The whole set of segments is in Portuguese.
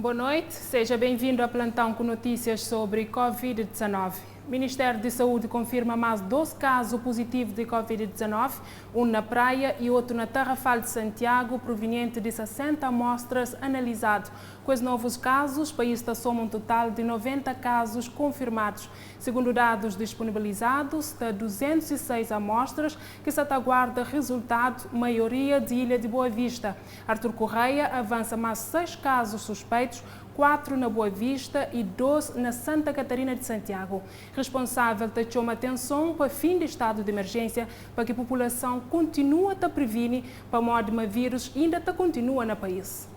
Boa noite, seja bem-vindo ao plantão com notícias sobre Covid-19. O Ministério de Saúde confirma mais 12 casos positivos de Covid-19, um na Praia e outro na Tarrafal de Santiago, proveniente de 60 amostras analisadas. Com os novos casos, o país soma um total de 90 casos confirmados. Segundo dados disponibilizados, de 206 amostras que se aguarda resultado, maioria de Ilha de Boa Vista. Artur Correia avança mais 6 casos suspeitos, 4 na Boa Vista e 12 na Santa Catarina de Santiago. Responsável te chama atenção para fim de estado de emergência para que a população continue a prevenir para modo que o vírus ainda continua no país.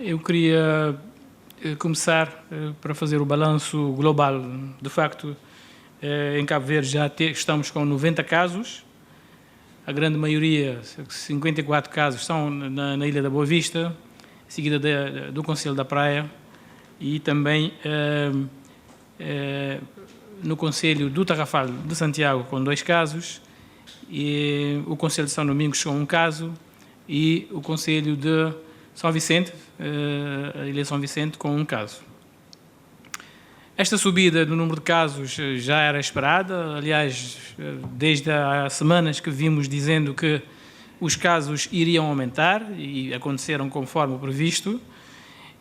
Eu queria começar para fazer o balanço global. De facto, em Cabo Verde já estamos com 90 casos. A grande maioria, 54 casos, são na Ilha da Boa Vista, seguida do Concelho da Praia, e também no Concelho do Tarrafal de Santiago com 2 casos, e o Concelho de São Domingos com 1 caso, e o Concelho de São Vicente, a Ilha de São Vicente, com 1 caso. Esta subida do número de casos já era esperada, aliás, desde há semanas que vimos dizendo que os casos iriam aumentar e aconteceram conforme o previsto.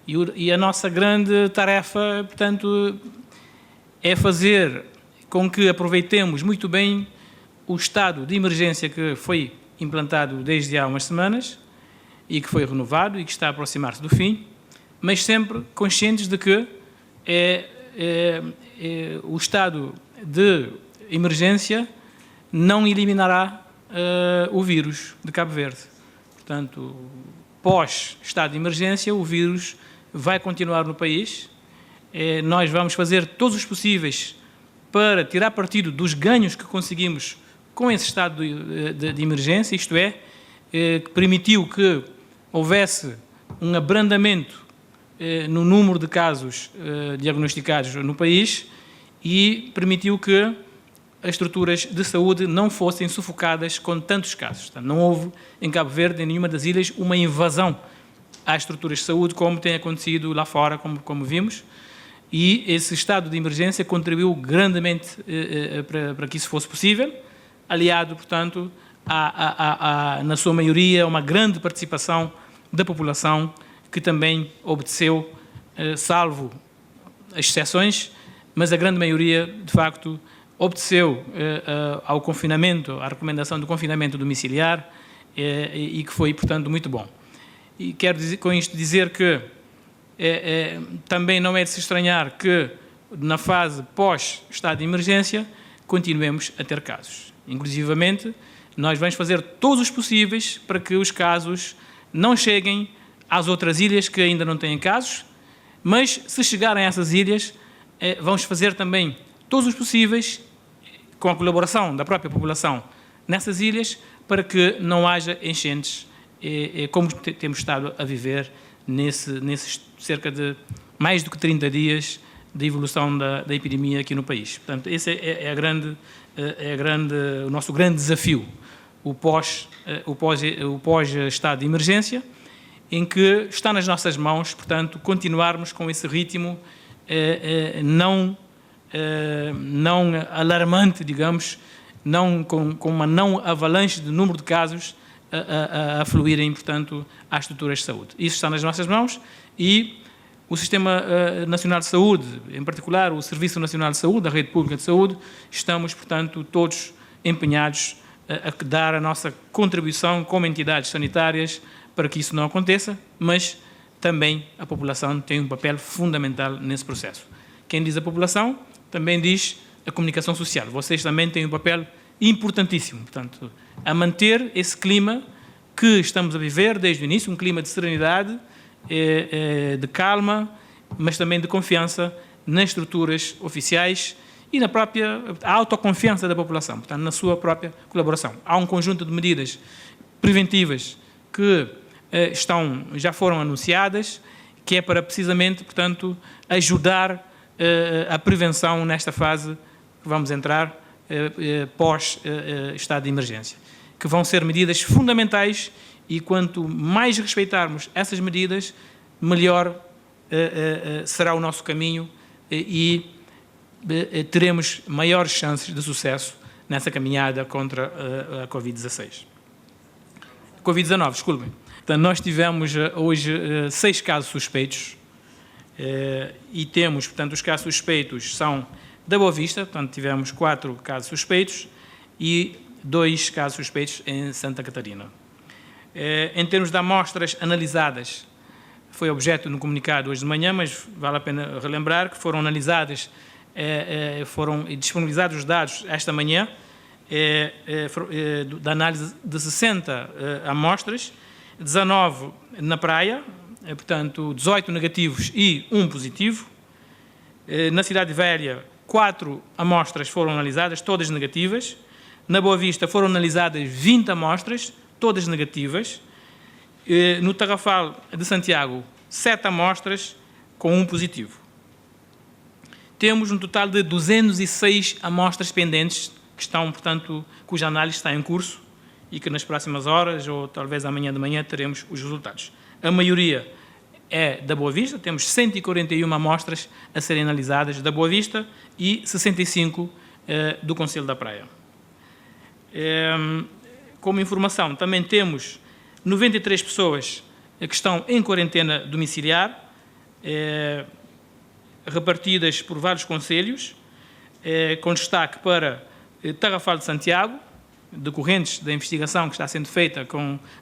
E a nossa grande tarefa, portanto, é fazer com que aproveitemos muito bem o estado de emergência que foi implantado desde há umas semanas e que foi renovado e que está a aproximar-se do fim, mas sempre conscientes de que o estado de emergência não eliminará o vírus de Cabo Verde. Portanto, pós-estado de emergência, o vírus vai continuar no país. Nós vamos fazer todos os possíveis para tirar partido dos ganhos que conseguimos com esse estado de emergência, isto é, que permitiu que houvesse um abrandamento no número de casos diagnosticados no país e permitiu que as estruturas de saúde não fossem sufocadas com tantos casos. Portanto, não houve em Cabo Verde, em nenhuma das ilhas, uma invasão às estruturas de saúde, como tem acontecido lá fora, como vimos, e esse estado de emergência contribuiu grandemente para que isso fosse possível, aliado, portanto, na sua maioria, a uma grande participação da população que também obedeceu, salvo as exceções, mas a grande maioria, de facto, obedeceu ao confinamento, à recomendação do confinamento domiciliar e que foi, portanto, muito bom. E quero com isto dizer que também não é de se estranhar que na fase pós-estado de emergência continuemos a ter casos. Inclusivamente, nós vamos fazer todos os possíveis para que os casos não cheguem às outras ilhas que ainda não têm casos, mas se chegarem a essas ilhas, vamos fazer também todos os possíveis, com a colaboração da própria população nessas ilhas, para que não haja enchentes, como temos estado a viver nesses cerca de mais do que 30 dias de evolução da epidemia aqui no país. Portanto, esse é o nosso grande desafio, o pós-estado de emergência, em que está nas nossas mãos, portanto, continuarmos com esse ritmo não alarmante, digamos, com uma não avalanche de número de casos a fluírem, portanto, às estruturas de saúde. Isso está nas nossas mãos e o Sistema Nacional de Saúde, em particular o Serviço Nacional de Saúde, a Rede Pública de Saúde, estamos, portanto, todos empenhados a dar a nossa contribuição como entidades sanitárias para que isso não aconteça, mas também a população tem um papel fundamental nesse processo. Quem diz a população, também diz a comunicação social. Vocês também têm um papel importantíssimo, portanto, a manter esse clima que estamos a viver desde o início, um clima de serenidade, de calma, mas também de confiança nas estruturas oficiais e na própria autoconfiança da população, portanto, na sua própria colaboração. Há um conjunto de medidas preventivas que já foram anunciadas, que é para precisamente, portanto, ajudar a prevenção nesta fase que vamos entrar pós-estado de emergência, que vão ser medidas fundamentais e quanto mais respeitarmos essas medidas, melhor será o nosso caminho e teremos maiores chances de sucesso nessa caminhada contra a Covid-16. Covid-19, desculpem. Portanto, nós tivemos hoje 6 casos suspeitos e temos, portanto, os casos suspeitos são da Boa Vista, portanto, tivemos 4 casos suspeitos e 2 casos suspeitos em Santa Catarina. Em termos de amostras analisadas, foi objeto no comunicado hoje de manhã, mas vale a pena relembrar que foram analisadas, foram disponibilizados os dados esta manhã, da análise de 60 amostras, 19 na praia, portanto 18 negativos e 1 positivo. Na Cidade Velha, 4 amostras foram analisadas, todas negativas. Na Boa Vista foram analisadas 20 amostras, todas negativas. No Tarrafal de Santiago, 7 amostras com 1 positivo. Temos um total de 206 amostras pendentes, que estão, portanto, cuja análise está em curso e que nas próximas horas, ou talvez amanhã de manhã, teremos os resultados. A maioria é da Boa Vista, temos 141 amostras a serem analisadas da Boa Vista e 65 do Concelho da Praia. Como informação, também temos 93 pessoas que estão em quarentena domiciliar, repartidas por vários concelhos, com destaque para Tarrafal de Santiago, decorrentes da investigação que está sendo feita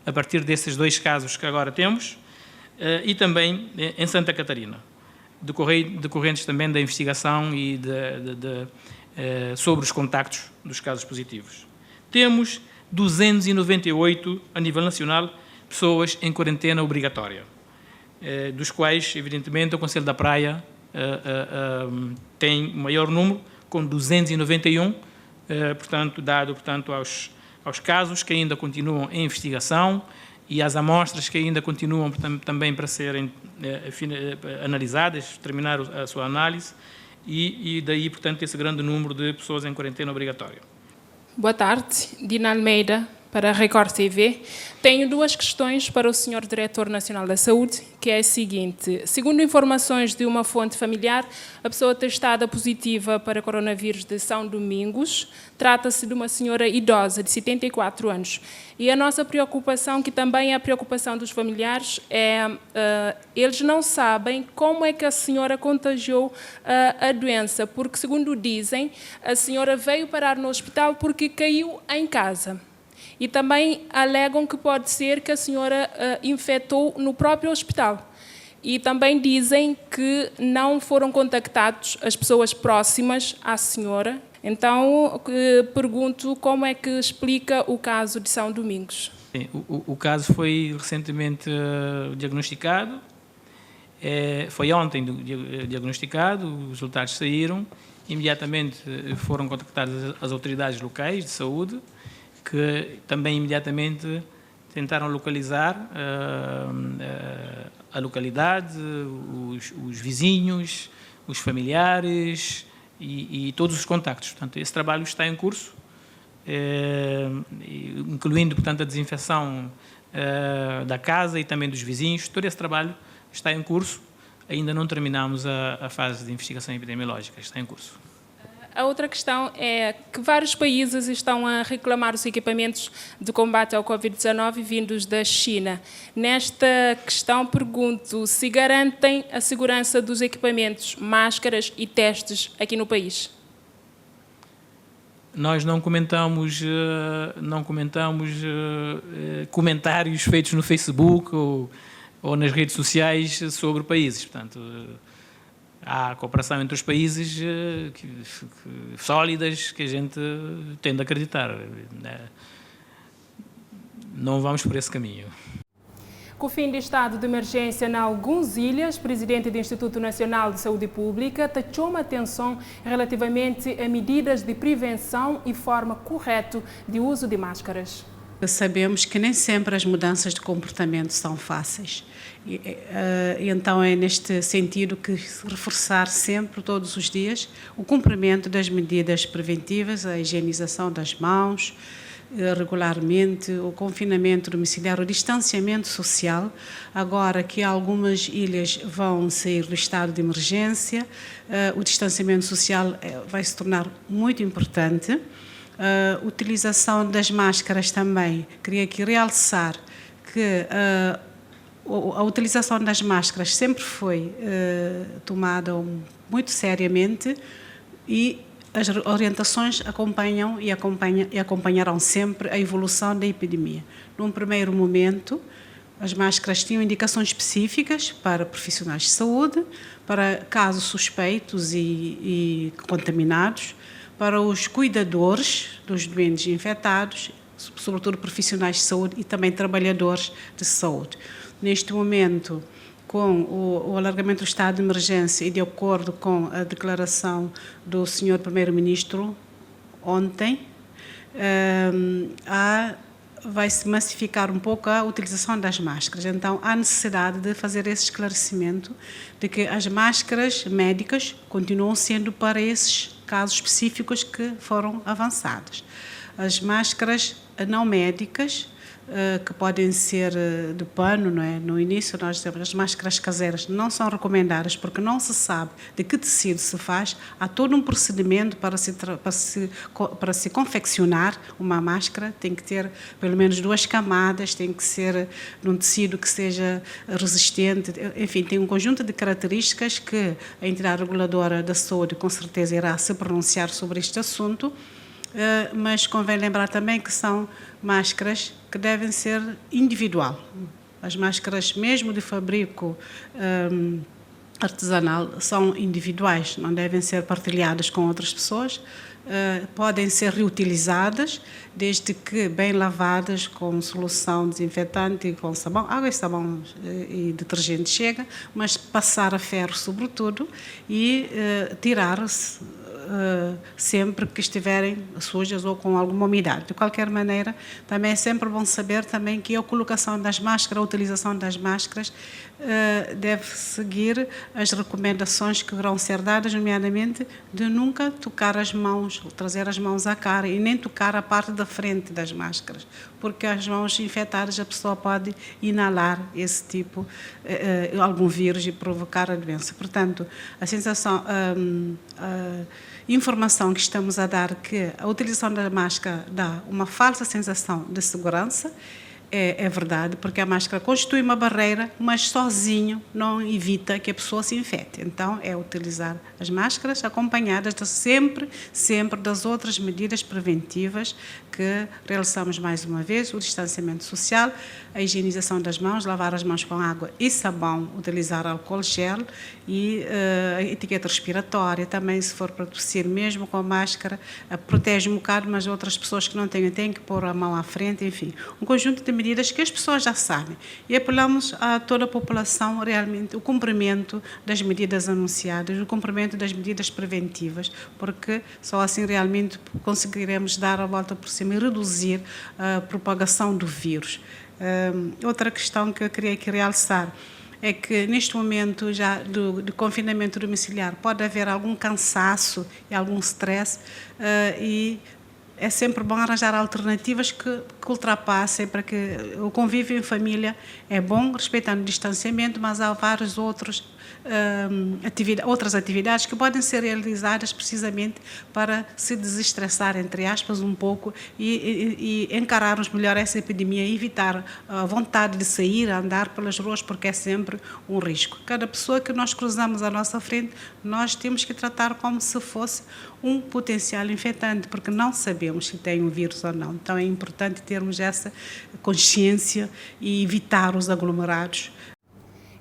a partir desses 2 casos que agora temos, e também em Santa Catarina, decorrentes também da investigação e sobre os contactos dos casos positivos. Temos 298, a nível nacional, pessoas em quarentena obrigatória, dos quais, evidentemente, o Concelho da Praia tem o maior número, com 291, portanto, dado aos casos que ainda continuam em investigação e às amostras que ainda continuam também para serem analisadas, terminar a sua análise, e daí, portanto, esse grande número de pessoas em quarentena obrigatória. Boa tarde, Dina Almeida, para a Record TV. Tenho 2 questões para o Sr. Diretor Nacional da Saúde, que é a seguinte. Segundo informações de uma fonte familiar, a pessoa testada positiva para coronavírus de São Domingos trata-se de uma senhora idosa de 74 anos. E a nossa preocupação, que também é a preocupação dos familiares, eles não sabem como é que a senhora contagiou a doença, porque, segundo dizem, a senhora veio parar no hospital porque caiu em casa. E também alegam que pode ser que a senhora infectou no próprio hospital. E também dizem que não foram contactados as pessoas próximas à senhora. Então, pergunto como é que explica o caso de São Domingos. Sim, o caso foi recentemente diagnosticado. Foi ontem diagnosticado, os resultados saíram. Imediatamente foram contactadas as autoridades locais de saúde, que também imediatamente tentaram localizar a localidade, os vizinhos, os familiares e todos os contactos. Portanto, esse trabalho está em curso, incluindo, portanto, a desinfecção da casa e também dos vizinhos. Todo esse trabalho está em curso. Ainda não terminamos a fase de investigação epidemiológica, está em curso. A outra questão é que vários países estão a reclamar os equipamentos de combate ao Covid-19 vindos da China. Nesta questão, pergunto se garantem a segurança dos equipamentos, máscaras e testes aqui no país. Nós não comentamos comentários feitos no Facebook ou nas redes sociais sobre países. Portanto, há cooperação entre os países sólidas que a gente tende a acreditar. Não vamos por esse caminho. Com o fim de estado de emergência em algumas ilhas, o presidente do Instituto Nacional de Saúde Pública chamou a atenção relativamente a medidas de prevenção e forma correta de uso de máscaras. Sabemos que nem sempre as mudanças de comportamento são fáceis. Então é neste sentido que reforçar sempre, todos os dias, o cumprimento das medidas preventivas, a higienização das mãos, regularmente, o confinamento domiciliar, o distanciamento social, agora que algumas ilhas vão sair do estado de emergência, o distanciamento social vai se tornar muito importante. A utilização das máscaras também, queria aqui realçar que a utilização das máscaras sempre foi tomada muito seriamente e as orientações acompanham e acompanharão sempre a evolução da epidemia. Num primeiro momento, as máscaras tinham indicações específicas para profissionais de saúde, para casos suspeitos e contaminados, para os cuidadores dos doentes infectados, sobretudo profissionais de saúde e também trabalhadores de saúde. Neste momento, com o alargamento do estado de emergência e de acordo com a declaração do Sr. Primeiro-Ministro ontem, vai-se massificar um pouco a utilização das máscaras. Então, há necessidade de fazer esse esclarecimento de que as máscaras médicas continuam sendo para esses casos específicos que foram avançadas. As máscaras não médicas, que podem ser de pano, não é? No início nós dizemos as máscaras caseiras não são recomendadas porque não se sabe de que tecido se faz, há todo um procedimento para se confeccionar uma máscara, tem que ter pelo menos 2 camadas, tem que ser num tecido que seja resistente, enfim, tem um conjunto de características que a entidade reguladora da saúde com certeza irá se pronunciar sobre este assunto. Mas convém lembrar também que são máscaras que devem ser individual. As máscaras, mesmo de fabrico artesanal, são individuais, não devem ser partilhadas com outras pessoas, podem ser reutilizadas, desde que bem lavadas com solução desinfetante, com sabão, água e sabão e detergente chega, mas passar a ferro sobretudo e tirar-se sempre que estiverem sujas ou com alguma umidade. De qualquer maneira, também é sempre bom saber também que a colocação das máscaras, a utilização das máscaras deve seguir as recomendações que irão ser dadas, nomeadamente de nunca tocar as mãos, trazer as mãos à cara e nem tocar a parte da frente das máscaras, porque as mãos infectadas a pessoa pode inalar esse tipo, algum vírus e provocar a doença. Portanto, a sensação, informação que estamos a dar que a utilização da máscara dá uma falsa sensação de segurança, é verdade, porque a máscara constitui uma barreira, mas sozinho não evita que a pessoa se infecte. Então, é utilizar as máscaras acompanhadas sempre das outras medidas preventivas que realizamos mais uma vez, o distanciamento social, a higienização das mãos, lavar as mãos com água e sabão, utilizar álcool gel e a etiqueta respiratória também, se for para tossir mesmo com a máscara, protege um bocado, mas outras pessoas que não têm que pôr a mão à frente, enfim, um conjunto de medidas que as pessoas já sabem. E apelamos a toda a população realmente o cumprimento das medidas anunciadas, o cumprimento das medidas preventivas, porque só assim realmente conseguiremos dar a volta por cima e reduzir a propagação do vírus. Outra questão que eu queria aqui realçar é que neste momento já de confinamento domiciliar pode haver algum cansaço e algum stress e é sempre bom arranjar alternativas que ultrapassem para que o convívio em família é bom, respeitando o distanciamento, mas há vários outras atividades que podem ser realizadas precisamente para se desestressar, entre aspas, um pouco e encararmos melhor essa epidemia e evitar a vontade de sair, andar pelas ruas, porque é sempre um risco. Cada pessoa que nós cruzamos à nossa frente, nós temos que tratar como se fosse um potencial infectante, porque não sabemos se tem um vírus ou não. Então é importante termos essa consciência e evitar os aglomerados.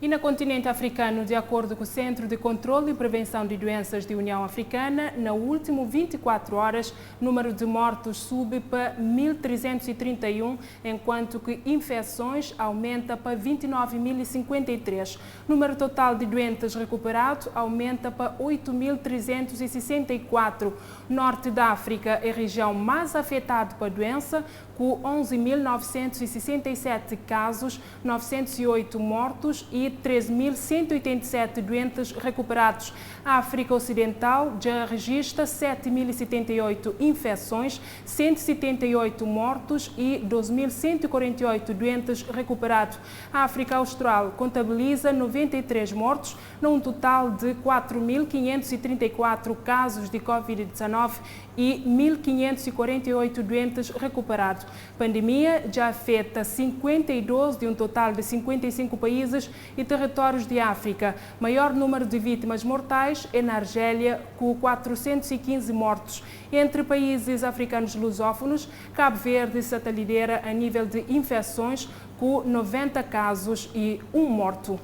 E no continente africano, de acordo com o Centro de Controlo e Prevenção de Doenças da União Africana, na última 24 horas, o número de mortos sube para 1.331, enquanto que infecções aumenta para 29.053. O número total de doentes recuperados aumenta para 8.364. Norte da África é a região mais afetada pela doença, com 11.967 casos, 908 mortos e e 13.187 doentes recuperados. A África Ocidental já registra 7.078 infecções, 178 mortos e 12.148 doentes recuperados. A África Austral contabiliza 93 mortos, num total de 4.534 casos de Covid-19 e 1.548 doentes recuperados. A pandemia já afeta 52 de um total de 55 países e territórios de África. Maior número de vítimas mortais é na Argélia, com 415 mortos. Entre países africanos lusófonos, Cabo Verde está a liderar a nível de infecções, com 90 casos e 1 morto.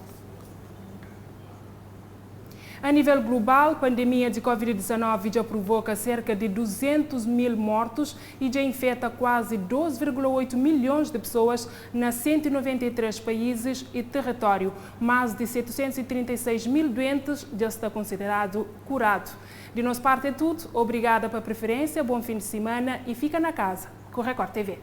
A nível global, a pandemia de Covid-19 já provoca cerca de 200 mil mortos e já infecta quase 12,8 milhões de pessoas nas 193 países e território. Mais de 736 mil doentes já está considerado curado. De nossa parte é tudo. Obrigada pela preferência, bom fim de semana e fica na casa com Record TV.